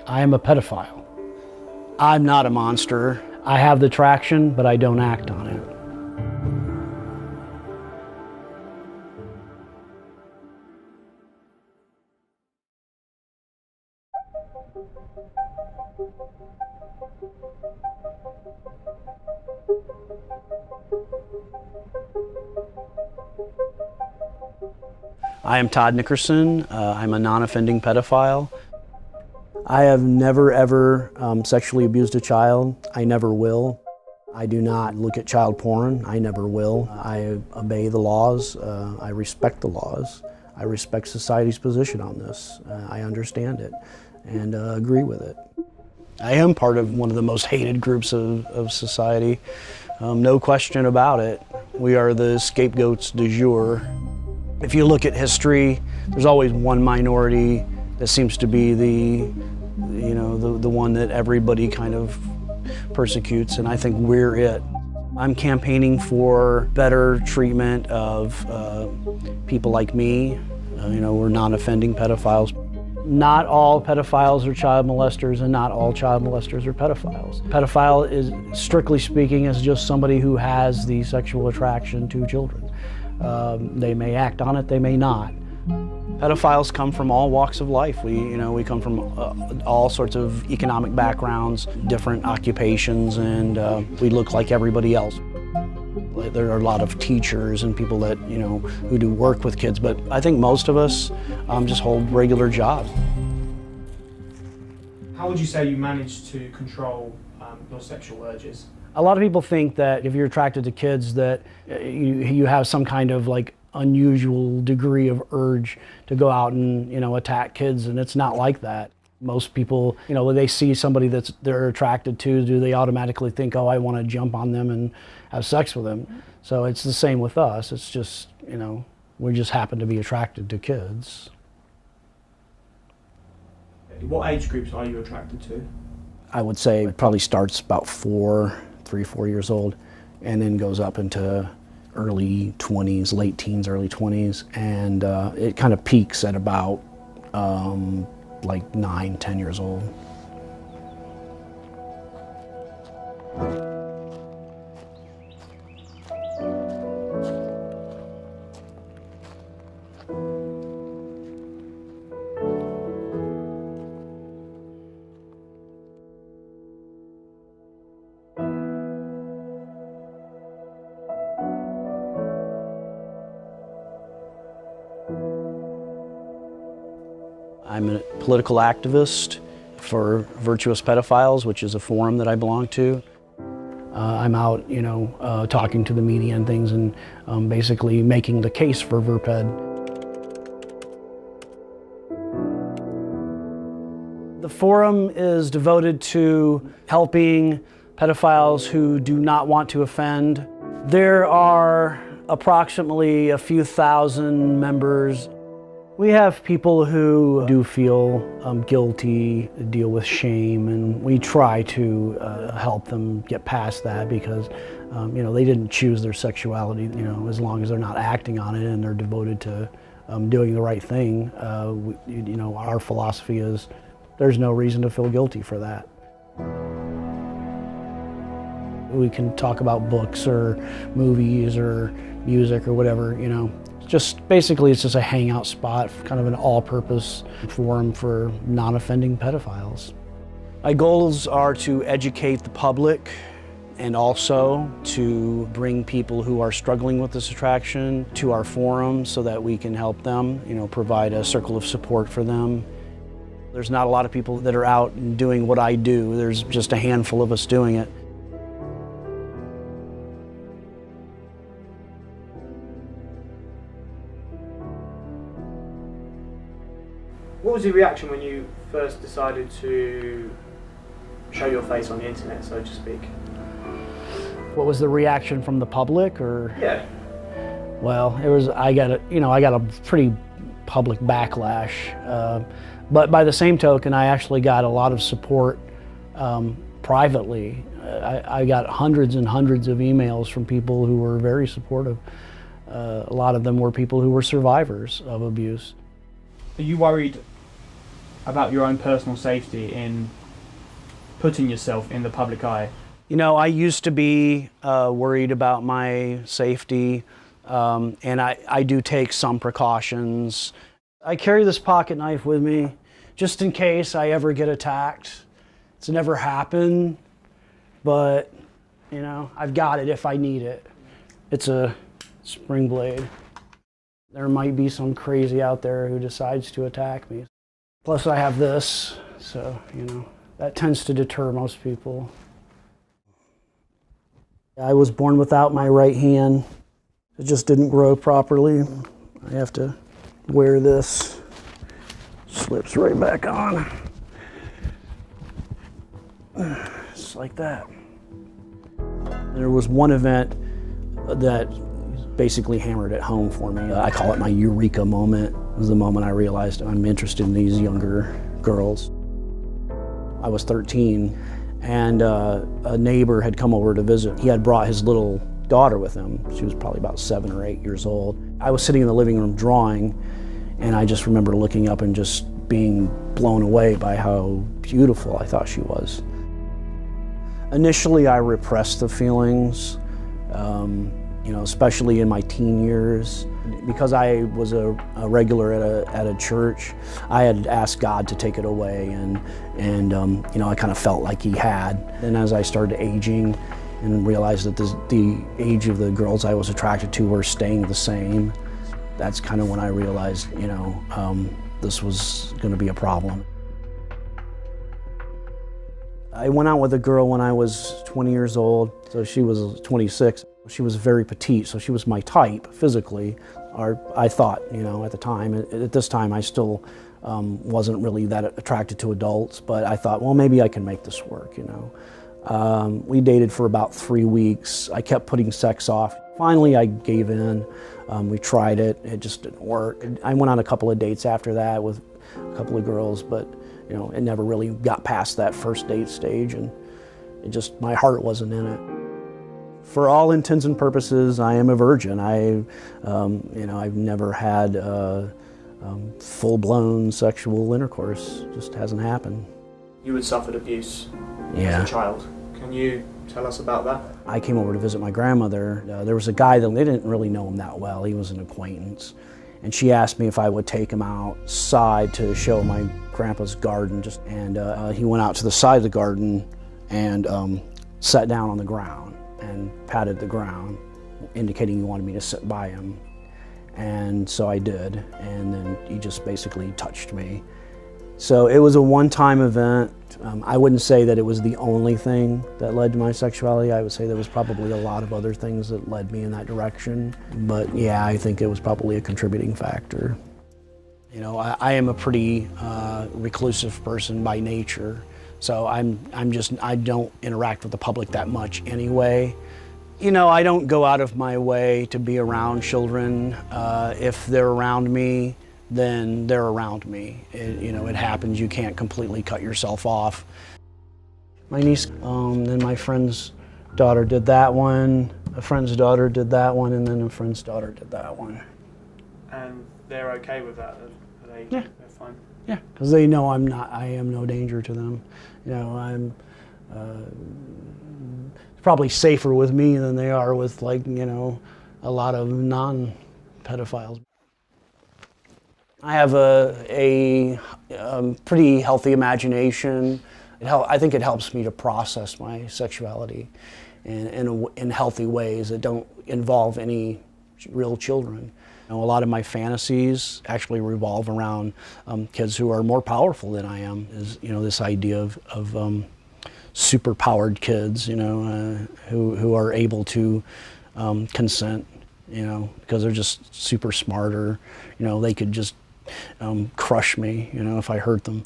I am a pedophile. I'm not a monster. I have the attraction, but I don't act on it. I am Todd Nickerson. I'm a non-offending pedophile. I have never ever sexually abused a child. I never will. I do not look at child porn. I never will. I obey the laws. I respect the laws. I respect society's position on this. I understand it and agree with it. I am part of one of the most hated groups of society. No question about it. We are the scapegoats du jour. If you look at history, there's always one minority that seems to be the one that everybody kind of persecutes, and I think we're it. I'm campaigning for better treatment of people like me. We're non-offending pedophiles. Not all pedophiles are child molesters, and not all child molesters are pedophiles. Pedophile is, strictly speaking, is just somebody who has the sexual attraction to children. They may act on it, they may not. Pedophiles come from all walks of life. We come from all sorts of economic backgrounds, different occupations, and we look like everybody else. There are a lot of teachers and people that, who do work with kids, but I think most of us just hold regular jobs. How would you say you manage to control your sexual urges? A lot of people think that if you're attracted to kids that you have some kind of unusual degree of urge to go out and attack kids, and it's not like that. Most people, when they see somebody they're attracted to, do they automatically think, oh, I want to jump on them and have sex with them? So it's the same with us. It's just, we just happen to be attracted to kids. What age groups are you attracted to? I would say it probably starts about 3, 4 years old, and then goes up into early 20s, late teens, early 20s, and it kind of peaks at about 9, 10 years old. I'm a political activist for Virtuous Paedophiles, which is a forum that I belong to. I'm out, talking to the media and things, and basically making the case for VirPed. The forum is devoted to helping pedophiles who do not want to offend. There are approximately a few thousand members. We have people who do feel guilty, deal with shame, and we try to help them get past that because, they didn't choose their sexuality. As long as they're not acting on it and they're devoted to doing the right thing, our philosophy is there's no reason to feel guilty for that. We can talk about books or movies or music or whatever, Basically, it's just a hangout spot, kind of an all-purpose forum for non-offending pedophiles. My goals are to educate the public and also to bring people who are struggling with this attraction to our forum so that we can help them, provide a circle of support for them. There's not a lot of people that are out and doing what I do. There's just a handful of us doing it. What was your reaction when you first decided to show your face on the internet, so to speak? What was the reaction from the public, or? Yeah. Well, I got a pretty public backlash, but by the same token, I actually got a lot of support privately. I got hundreds and hundreds of emails from people who were very supportive. A lot of them were people who were survivors of abuse. Are you worried about your own personal safety in putting yourself in the public eye? You know, I used to be worried about my safety, and I do take some precautions. I carry this pocket knife with me just in case I ever get attacked. It's never happened, but, you know, I've got it if I need it. It's a spring blade. There might be some crazy out there who decides to attack me. Plus I have this, so, you know, that tends to deter most people. I was born without my right hand. It just didn't grow properly. I have to wear this. Slips right back on. Just like that. There was one event that basically hammered it home for me. I call it my eureka moment. It was the moment I realized I'm interested in these younger girls. I was 13, and a neighbor had come over to visit. He had brought his little daughter with him. She was probably about 7 or 8 years old. I was sitting in the living room drawing, and I just remember looking up and just being blown away by how beautiful I thought she was. Initially, I repressed the feelings, you know, especially in my teen years. Because I was a regular at a church, I had asked God to take it away, and you know, I kind of felt like He had. Then as I started aging and realized that the age of the girls I was attracted to were staying the same, that's kind of when I realized, you know, this was going to be a problem. I went out with a girl when I was 20 years old, so she was 26. She was very petite, so she was my type physically, or I thought, you know, at the time. At this time, I still wasn't really that attracted to adults, but I thought, well, maybe I can make this work, you know. We dated for about 3 weeks. I kept putting sex off. Finally, I gave in. We tried it. It just didn't work. I went on a couple of dates after that with a couple of girls, but you know, it never really got past that first date stage, and it just, my heart wasn't in it. For all intents and purposes, I am a virgin. You know, I've never had full-blown sexual intercourse. It just hasn't happened. You had suffered abuse as a child. Can you tell us about that? I came over to visit my grandmother. There was a guy that they didn't really know him that well. He was an acquaintance. And she asked me if I would take him outside to show my grandpa's garden. He went out to the side of the garden and sat down on the ground and patted the ground, indicating he wanted me to sit by him. And so I did, and then he just basically touched me. So it was a one-time event. I wouldn't say that it was the only thing that led to my sexuality. I would say there was probably a lot of other things that led me in that direction. But yeah, I think it was probably a contributing factor. You know, I am a pretty reclusive person by nature. So I don't interact with the public that much anyway. You know, I don't go out of my way to be around children. If they're around me, then they're around me. You know, it happens. You can't completely cut yourself off. My niece, then my friend's daughter did that one, a friend's daughter did that one, and then a friend's daughter did that one. And they're okay with that? Yeah. They're fine? Yeah, because they know I am no danger to them. You know, I'm probably safer with me than they are with, like, you know, a lot of non-pedophiles. I have a pretty healthy imagination. I think it helps me to process my sexuality in healthy ways that don't involve any real children. You know, a lot of my fantasies actually revolve around kids who are more powerful than I am. Is, you know, this idea of super-powered kids, you know, who are able to consent, you know, because they're just super smart, or, you know, they could just crush me, you know, if I hurt them.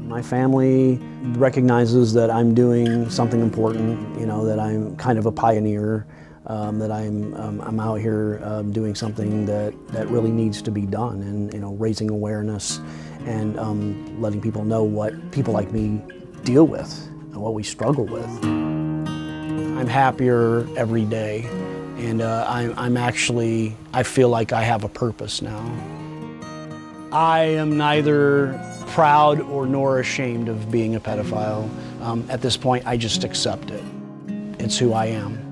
My family recognizes that I'm doing something important, you know, that I'm kind of a pioneer, that I'm out here doing something that really needs to be done, and, you know, raising awareness and letting people know what people like me deal with and what we struggle with. I'm happier every day, and I feel like I have a purpose now. I am neither proud or nor ashamed of being a pedophile. At this point, I just accept it. It's who I am.